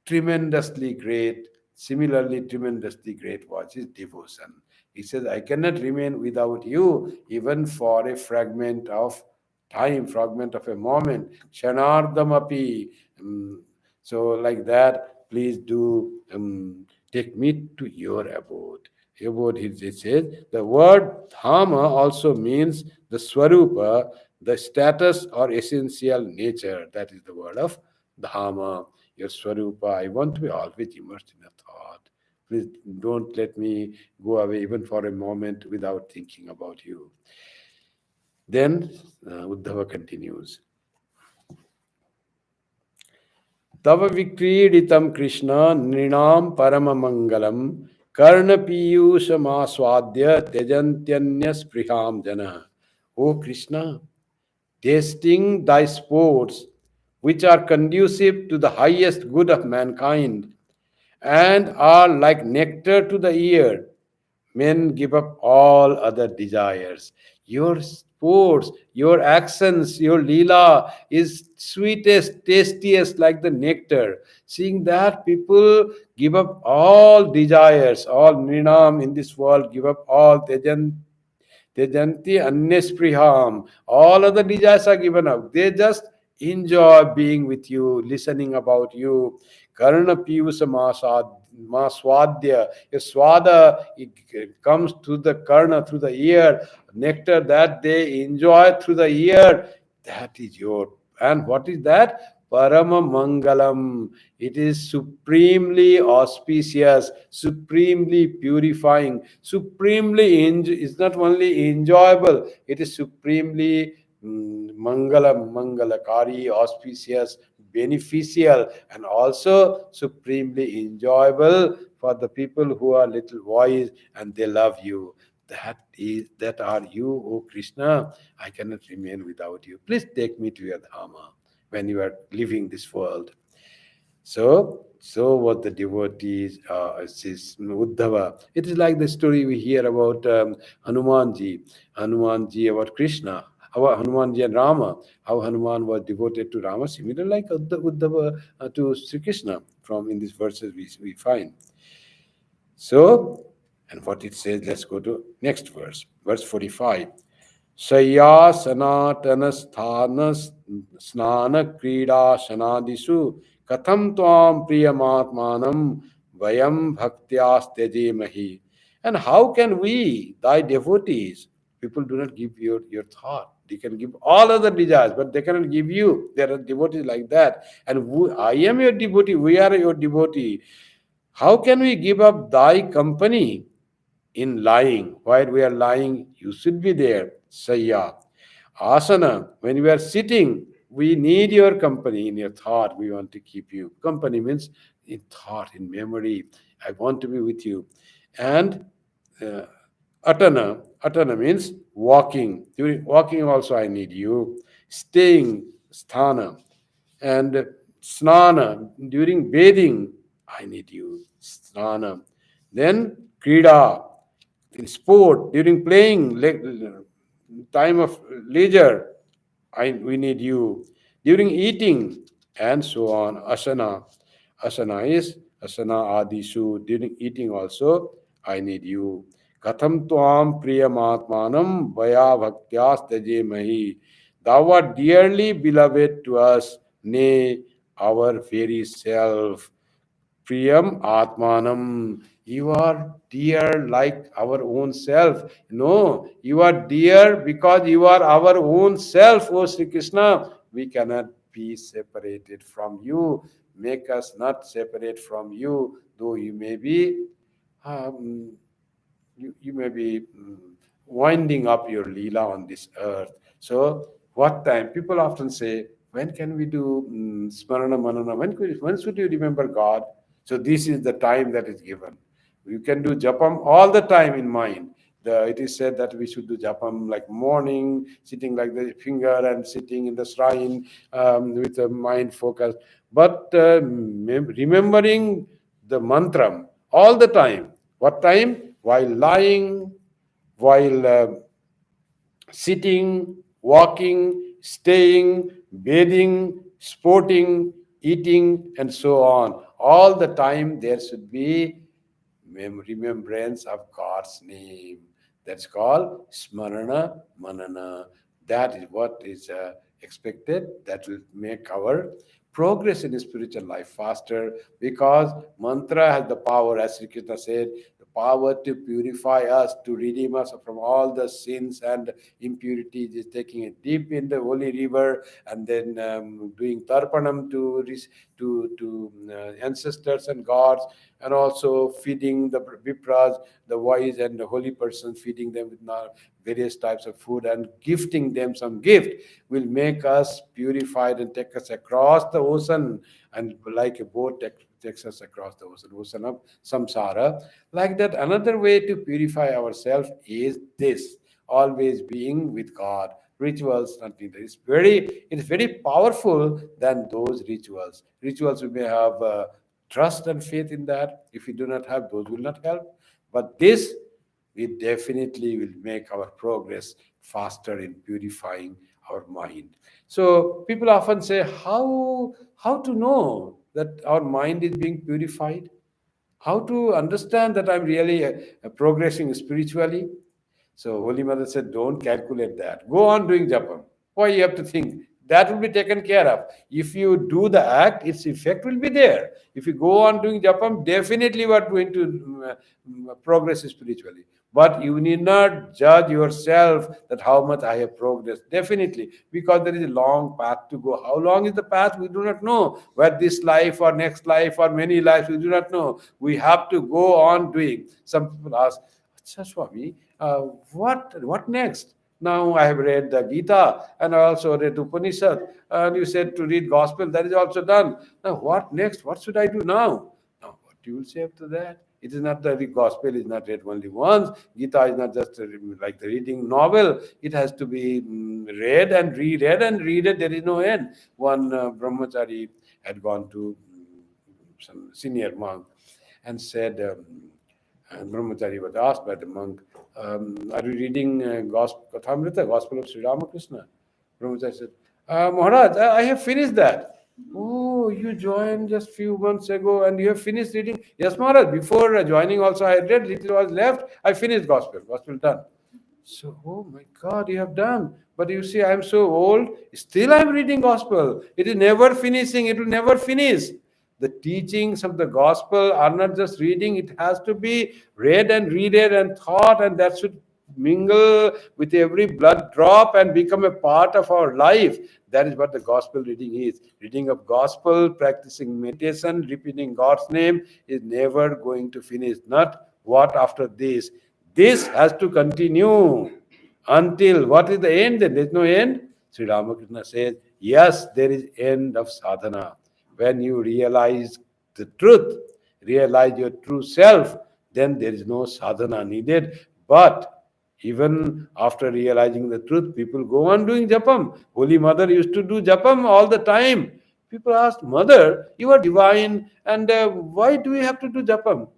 tremendously great. Similarly, tremendously great was his devotion. He says, I cannot remain without you even for a fragment of time, fragment of a moment. Kshanardamapi. So, like that, please do take me to your abode. Abode, it says, the word dhamma also means the swarupa, the status or essential nature. That is the word of dhamma, your swarupa. I want to be always immersed in a thought. Please don't let me go away even for a moment without thinking about you. Then Uddhava continues. तव विक्रीडितं कृष्ण नृणां परममङ्गलं कर्णपीयूषमास्वाद्य त्यजन्त्यन्यस्पृहां जनः. O Krishna, tasting thy sports, which are conducive to the highest good of mankind, and are like nectar to the ear, men give up all other desires. Your sports, your actions, your leela is sweetest, tastiest like the nectar. Seeing that, people give up all desires, all nrinam in this world, give up all Tejanti Annespriham. All other desires are given up. They just enjoy being with you, listening about you. Karna Piyusa Maswadya. A swada, it comes through the karna, through the ear. Nectar that they enjoy through the ear. That is your. And what is that? Parama Mangalam. It is supremely auspicious, supremely purifying, supremely it's not only enjoyable, it is supremely Mangalam, Mangalakari, auspicious, beneficial, and also supremely enjoyable for the people who are little wise and they love you. That are you, O Krishna. I cannot remain without you. Please take me to your Dhamma when you are leaving this world. So what the devotees, says Uddhava. It is like the story we hear about Hanumanji about Krishna. How Hanumanji and Rama, how Hanuman was devoted to Rama, similar like Uddhava to Sri Krishna. From in these verses we find. So, and what it says, let's go to next verse, verse 45. Shaya sanatana sthana snana krida shanadisu katham tvam priyamatmanam vayam bhaktyastejimahi. And how can we, thy devotees, people do not give your thought. They can give all other desires, but they cannot give you. There are devotees like that. And I am your devotee, we are your devotee. How can we give up thy company in lying? While we are lying, you should be there. Sayya. Asana, when we are sitting, we need your company in your thought. We want to keep you. Company means in thought, in memory. I want to be with you. And uh, atana means walking. During walking also I need you. Staying, sthana. And snana, during bathing, I need you. Snana. Then krida, in sport, during playing, time of leisure, we need you. During eating, and so on. Asana. Asana is asana adishu. During eating also, I need you. Katham tuam priyamatmanam vaya bhaktyas taje mahi. Thou art dearly beloved to us, nay, our very self. Priyam Atmanam. You are dear like our own self. No, you are dear because you are our own self, O Sri Krishna. We cannot be separated from you. Make us not separate from you, though you may be um, you may be winding up your Leela on this earth. So, what time? People often say, when can we do Smarana Manana? When should you remember God? So, this is the time that is given. You can do Japam all the time in mind. It is said that we should do Japam like morning, sitting like the finger and sitting in the shrine with the mind focused. But remembering the mantra all the time. What time? While lying, while sitting, walking, staying, bathing, sporting, eating, and so on. All the time there should be remembrance of God's name. That's called smarana manana. That is what is expected. That will make our progress in spiritual life faster, because mantra has the power, as Sri Krishna said, the power to purify us, to redeem us from all the sins and impurities. Is taking it deep in the holy river and then doing tarpanam to ancestors and gods, and also feeding the vipras, the wise and the holy persons, feeding them with various types of food and gifting them some gift will make us purified and take us across the ocean, and like a boat takes us across the ocean of samsara. Like that, another way to purify ourselves is this: always being with God. Rituals, nothing. It's very powerful than those rituals. Rituals we may have trust and faith in that. If we do not have, those will not help. But this, we definitely will make our progress faster in purifying our mind. So people often say, how to know that our mind is being purified? How to understand that I'm really progressing spiritually? So Holy Mother said, don't calculate that. Go on doing japam. Why you have to think? That will be taken care of. If you do the act, its effect will be there. If you go on doing japam, definitely you are going to progress spiritually. But you need not judge yourself that how much I have progressed. Definitely, because there is a long path to go. How long is the path? We do not know. Whether this life or next life or many lives, we do not know. We have to go on doing. Some people ask, Acha Swami, what next? Now I have read the Gita and I also read Upanishad, and you said to read Gospel, that is also done. Now what next? What should I do now? Now what you will say after that? It is not that the Gospel is not read only once. Gita is not just like the reading novel. It has to be read and reread and read it. There is no end. One brahmachari had gone to some senior monk and said, And Brahmachari was asked by the monk, are you reading Gospel, Kathamrita, Gospel of Sri Ramakrishna? Brahmachari said, Maharaj, I have finished that. Oh, you joined just few months ago and you have finished reading? Yes, Maharaj, before joining also I read, little was left, I finished Gospel done. So, oh my God, you have done. But you see, I am so old, still I am reading Gospel. It is never finishing, it will never finish. The teachings of the Gospel are not just reading, it has to be read and read and thought, and that should mingle with every blood drop and become a part of our life. That is what the Gospel reading is. Reading of Gospel, practicing meditation, repeating God's name is never going to finish. Not what after this. This has to continue until what is the end? Then there is no end. Sri Ramakrishna says, yes, there is end of sadhana. When you realize the truth, realize your true self, then there is no sadhana needed. But even after realizing the truth, people go on doing japam. Holy Mother used to do japam all the time. People asked, Mother, you are divine, and why do we have to do japam?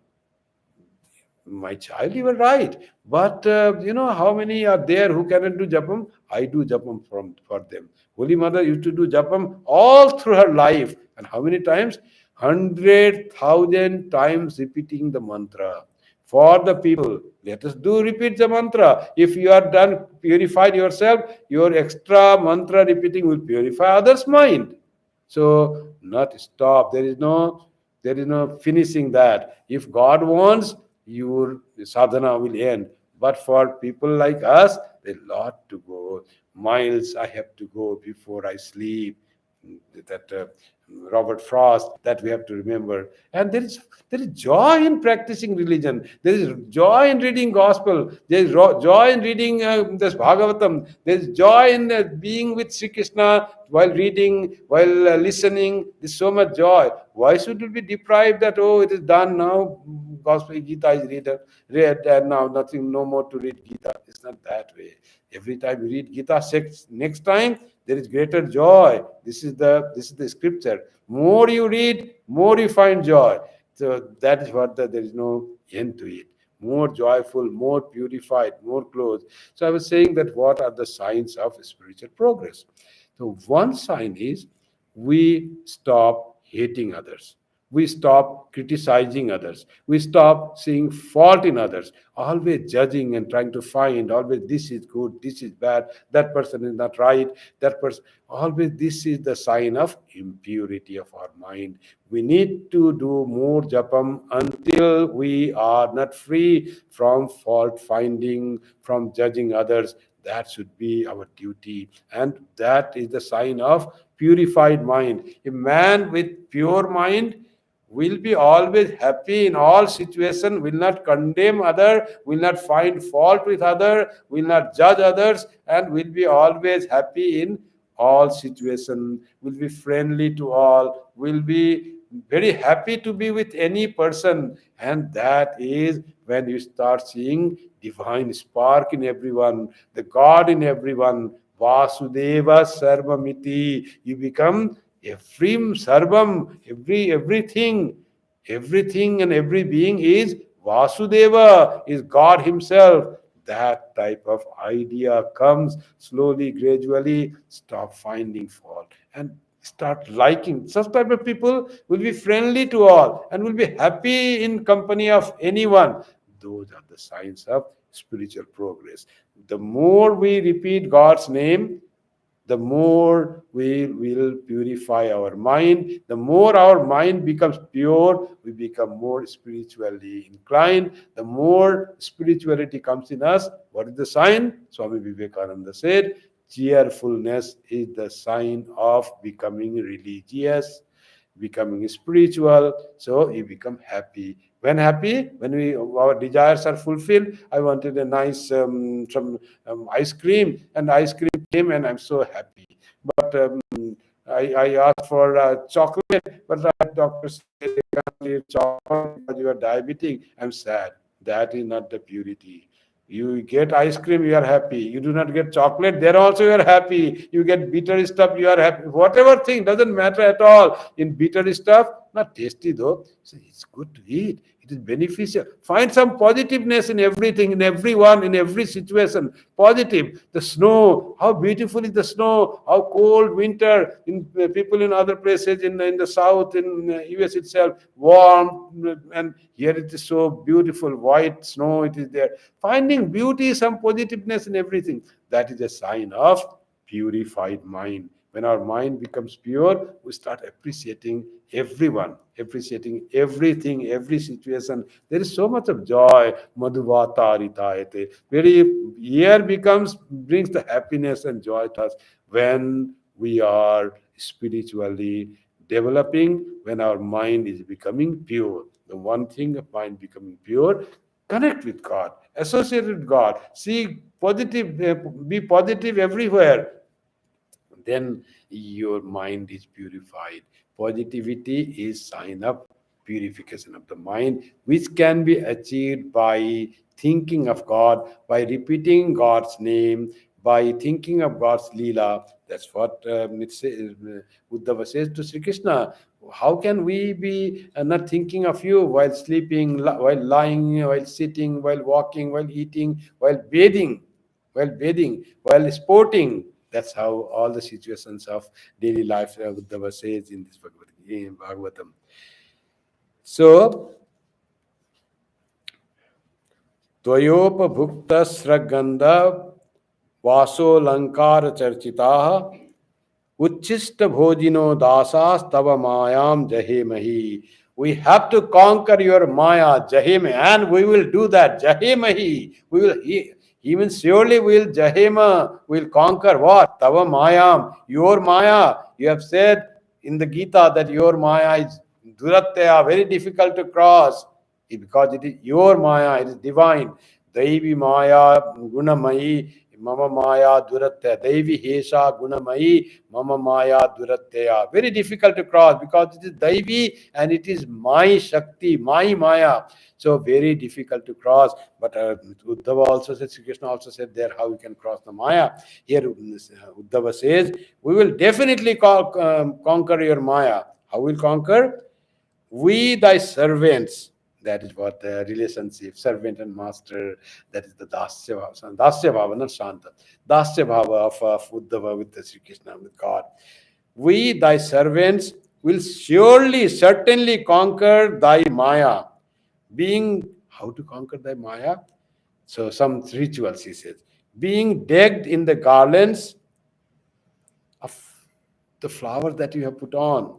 My child, you were right. But how many are there who cannot do japam? I do japam for them. Holy Mother used to do japam all through her life. And how many times? 100,000 times repeating the mantra. For the people, let us do repeat the mantra. If you are done, purified yourself, your extra mantra repeating will purify others' mind. So, not stop. There is no finishing that. If God wants, your sadhana will end. But for people like us, there's a lot to go. Miles I have to go before I sleep. That Robert Frost, that we have to remember. And there is joy in practicing religion. There is joy in reading gospel. There is joy in reading this Bhagavatam. There is joy in being with Sri Krishna while reading, while listening. There's so much joy. Why should we be deprived that, oh, it is done now, Gospel Gita is read and now nothing, no more to read Gita. It's not that way. Every time you read Gita, next time there is greater joy. This is the scripture. More you read, more you find joy. So that is what there is no end to it. More joyful, more purified, more close. So I was saying that what are the signs of spiritual progress? So one sign is we stop hating others. We stop criticizing others. We stop seeing fault in others, always judging and trying to find, always this is good, this is bad, that person is not right, that person, always this is the sign of impurity of our mind. We need to do more japam until we are not free from fault finding, from judging others. That should be our duty. And that is the sign of purified mind. A man with pure mind will be always happy in all situations, will not condemn other, will not find fault with other, will not judge others, and will be always happy in all situations, will be friendly to all, will be very happy to be with any person. And that is when you start seeing divine spark in everyone, the God in everyone. Vasudeva Sarvamiti. You become every sarvam, everything and every being is Vasudeva, is God Himself. That type of idea comes slowly, gradually. Stop finding fault and start liking. Such type of people will be friendly to all and will be happy in company of anyone. Those are the signs of spiritual progress. The more we repeat God's name, the more we will purify our mind. The more our mind becomes pure, we become more spiritually inclined. The more spirituality comes in us, what is the sign? Swami Vivekananda said, cheerfulness is the sign of becoming religious, becoming spiritual. So you become happy. When happy? When our desires are fulfilled. I wanted a nice some ice cream, and ice cream came, and I'm so happy. But I asked for chocolate, but the doctor said you can't eat chocolate because you are diabetic. I'm sad. That is not the purity. You get ice cream, you are happy. You do not get chocolate, there also you are happy. You get bitter stuff, you are happy. Whatever thing doesn't matter at all. In bitter stuff, Not tasty though. So it's good to eat. It is beneficial. Find some positiveness in everything, in everyone, in every situation. Positive. The snow, how beautiful is the snow, how cold winter in people in other places in the south, in US itself, warm, and here it is so beautiful, white snow, it is there. Finding beauty, some positiveness in everything. That is a sign of purified mind. When our mind becomes pure, we start appreciating everyone, appreciating everything, every situation. There is so much of joy. Madhuvata ritayate. Very year brings the happiness and joy to us when we are spiritually developing, when our mind is becoming pure. The one thing of mind becoming pure, connect with God, associate with God, see positive, be positive everywhere, then your mind is purified. Positivity is sign of purification of the mind, which can be achieved by thinking of God, by repeating God's name, by thinking of God's Leela. That's what Uddhava says to Sri Krishna. How can we be not thinking of you while sleeping, while lying, while sitting, while walking, while eating, while sporting? That's how all the situations of daily life Uddhava says in this Bhagavatam. So, Tvayopabhukta Sragandha Vaso Charchitaha Uchista Bhojino Dasas Tava Mayam Jahemahi. We have to conquer your Maya, Jahema, and we will do that. Jahemahi. He means surely we will Jahema, will conquer what? Tava Mayam, your Maya. You have said in the Gita that your Maya is Duratya, very difficult to cross. Because it is your Maya, it is divine. Daivi Maya Gunamayi Mama Maya Duratya. Devi Hesha Gunamayi Mama Maya Duratya. Very difficult to cross because it is Devi and it is my Shakti, my Maya. So very difficult to cross. But Uddhava also said, Sri Krishna also said there how we can cross the Maya. Here Uddhava says, we will definitely conquer your Maya. How will conquer? We thy servants. That is what the relationship, servant and master, that is the Dasya Bhava. Dasya Bhava, not Shanta. Dasya Bhava of Uddhava with the Sri Krishna, with God. We, thy servants, will surely, certainly conquer thy Maya. Being, how to conquer thy Maya? So some rituals, he says. Being decked in the garlands of the flowers that you have put on,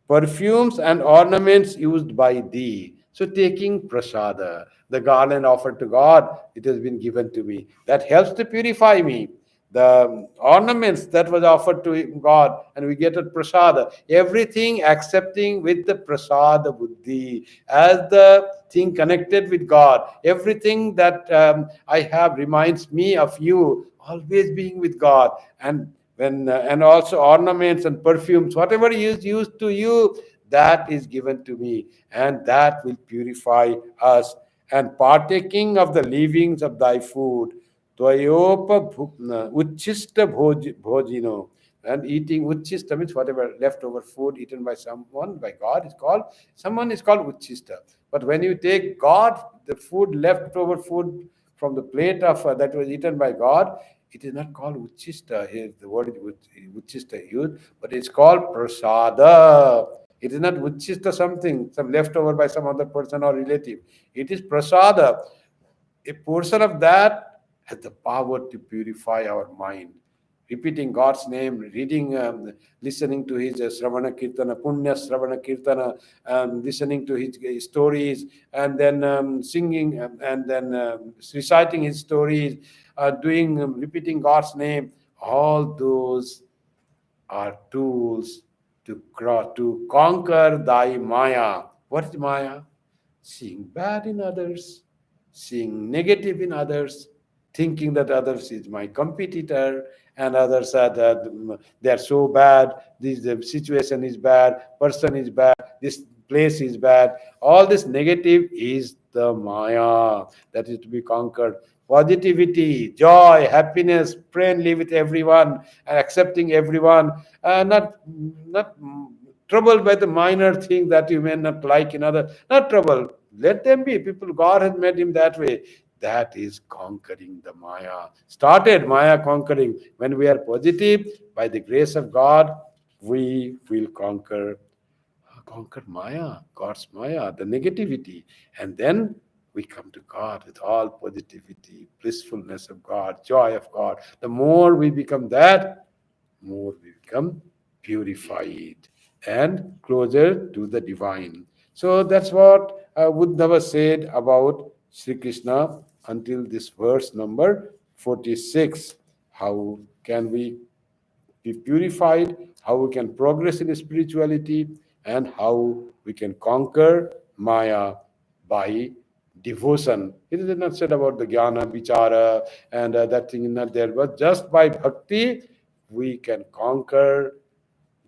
perfumes and ornaments used by thee. So taking prasada, the garland offered to God, it has been given to me. That helps to purify me. The ornaments that was offered to God, and we get a prasada. Everything accepting with the prasada buddhi, as the thing connected with God. Everything that I have reminds me of you, always being with God. And also ornaments and perfumes, whatever is used to you, that is given to me, and that will purify us. And partaking of the leavings of thy food, tvayopa uchista bhojino, and eating uchista means whatever leftover food eaten by someone, by God, is called, someone is called uchista. But when you take God, the food, leftover food from the plate of that was eaten by God, it is not called uchista. Here the word is uchista used, but it's called prasada. It is not uchista something, some leftover by some other person or relative. It is prasada. A portion of that has the power to purify our mind. Repeating God's name, reading, listening to his Sravana Kirtana, Punya Sravana Kirtana, listening to his stories, and then singing, and then reciting his stories, repeating God's name. All those are tools to conquer thy Maya. What is Maya? Seeing bad in others, seeing negative in others, thinking that others is my competitor, and others are that they are so bad, this the situation is bad, person is bad, this place is bad. All this negative is the Maya that is to be conquered. Positivity, joy, happiness, friendly with everyone, and accepting everyone, not troubled by the minor things that you may not like in other. Not trouble. Let them be. People, God has made him that way. That is conquering the Maya. Started Maya conquering. When we are positive, by the grace of God, we will conquer Maya, God's Maya, the negativity. And then we come to God with all positivity, blissfulness of God, joy of God. The more we become that, more we become purified and closer to the divine. So that's what Uddhava said about Sri Krishna until this verse number 46. How can we be purified, how we can progress in spirituality, and how we can conquer Maya by devotion. It is not said about the jnana, vichara, and that thing is not there, but just by bhakti, we can conquer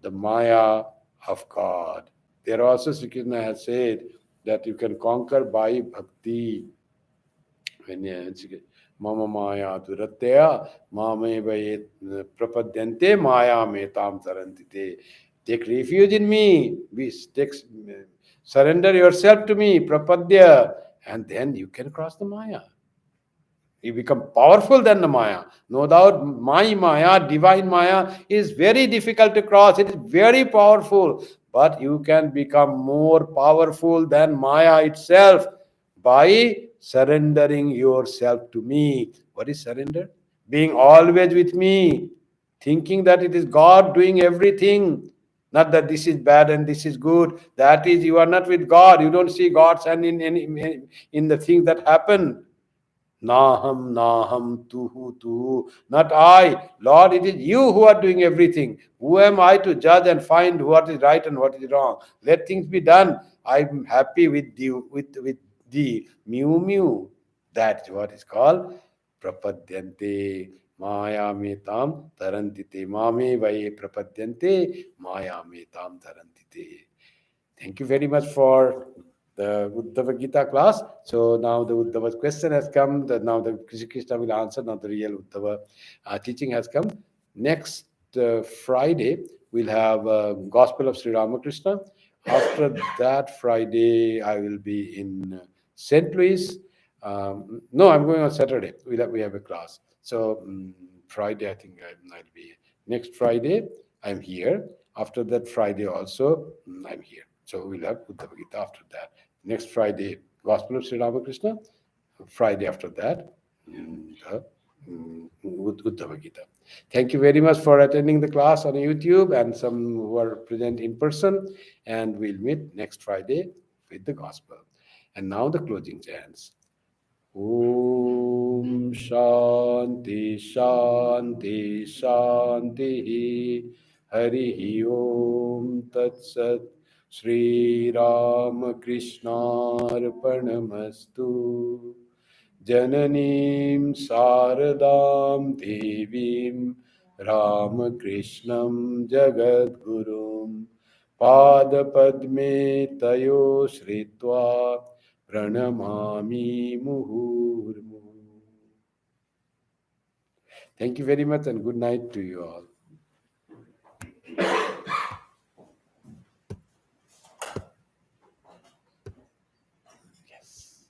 the Maya of God. There also Sri Krishna has said that you can conquer by bhakti. Mama Maya Duratya, Mame Vaye Prapadyante, Maya Metam Tarantite. Take refuge in me, surrender yourself to me, Prapadya, and then you can cross the Maya. You become powerful than the Maya. No doubt, my Maya, divine Maya, is very difficult to cross. It is very powerful. But you can become more powerful than Maya itself by surrendering yourself to me. What is surrender? Being always with me, thinking that it is God doing everything. Not that this is bad and this is good. That is, you are not with God. You don't see God's hand in the things that happen. Naham, Naham, Tuhu, Tuhu. Not I. Lord, it is you who are doing everything. Who am I to judge and find what is right and what is wrong? Let things be done. I'm happy with you, with thee. Mew mew. That's what is called prapadyante. Maya metam tarantite. Mame vaye prapadyante. Maya metam tarantite. Thank you very much for the Uddhava Gita class. So now the Uddhava's question has come. Now the Krishna will answer. Now the real Uddhava teaching has come. Next Friday, we'll have Gospel of Sri Ramakrishna. After that Friday, I will be in St. Louis. No, I'm going on Saturday. We have a class. So Friday, I think I'll be. Next Friday, I'm here. After that Friday also, I'm here. So we'll have Uddhava Gita after that. Next Friday, Gospel of Sri Ramakrishna. Friday after that, Uddhava Gita. Thank you very much for attending the class on YouTube and some who are present in person. And we'll meet next Friday with the Gospel. And now the closing chants. Om Shanti Shanti Shanti Hari Om Tat Sat Shri Ramakrishna Arpanamastu Jananim Saradam Devim Ramakrishnam Jagadgurum Padapadme Tayo Shritva Pranamami Muhurmu. Thank you very much and good night to you all. Yes.